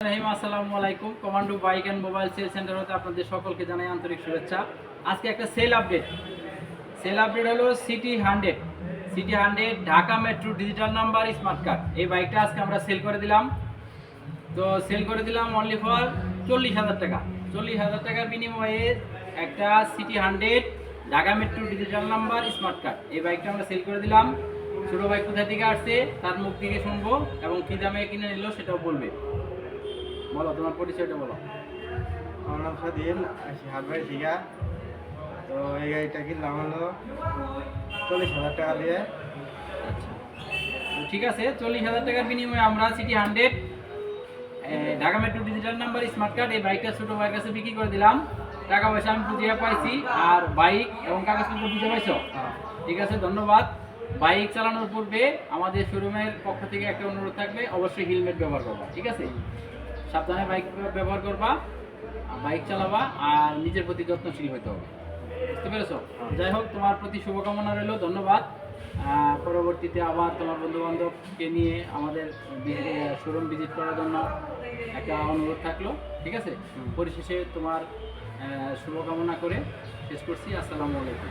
আসসালামু আলাইকুম। Commando bike and mobile sale center হতে আপনাদের সকলকে জানাই আন্তরিক শুভেচ্ছা। আজকে একটা সেল আপডেট হলো CT 100 Dhaka metro digital number smart card. এই বাইকটা আজকে আমরা সেল করে দিলাম। অনলি ফর 40,000 টাকা। 40,000 টাকার বিনিময়ে একটা city 100 Dhaka metro digital number smart card. এই বাইকটা আমরা সেল করে দিলাম। ছোটো বাইক কোথা থেকে আসছে তার মুখ থেকে শুনবো এবং কী দামে কিনে নিল সেটাও বলবে। বলো, তোমার পরিচয়টা বলো। আমার নাম স্বাধীন, আসি হাটবাড়ি থেকে। তো এই গাড়িটা কিনলাম হলো 40,000 টাকা দিয়ে। আচ্ছা, তো ঠিক আছে, 40,000 টাকার বিনিময়ে আমরা city 100 Dhaka metro digital number smart card এই বাইকটা ছোটো ভাইয়ের কাছে বিক্রি করে দিলাম। টাকা পয়সা আমি বুঝিয়ে পাইছি, আর বাইক এবং কাগজপত্র বুঝে পাইছো। ঠিক আছে, ধন্যবাদ। বাইক চালানোর পূর্বে আমাদের শোরুমের পক্ষ থেকে একটা অনুরোধ থাকবে, অবশ্যই হেলমেট ব্যবহার করবা। ঠিক আছে, সাবধানে বাইক ব্যবহার করবা, বাইক চালাবা, আর নিজের প্রতি যত্নশীল হইতে হবে। বুঝতে পেরেছো? যাই হোক, তোমার প্রতি শুভকামনা রইল, ধন্যবাদ। পরবর্তীতে আবার তোমার বন্ধু বান্ধবকে নিয়ে আমাদের শোরুম ভিজিট করার জন্য একটা অনুরোধ থাকলো। ঠিক আছে, পরিশেষে তোমার শুভকামনা করে শেষ করছি। আসসালামু আলাইকুম।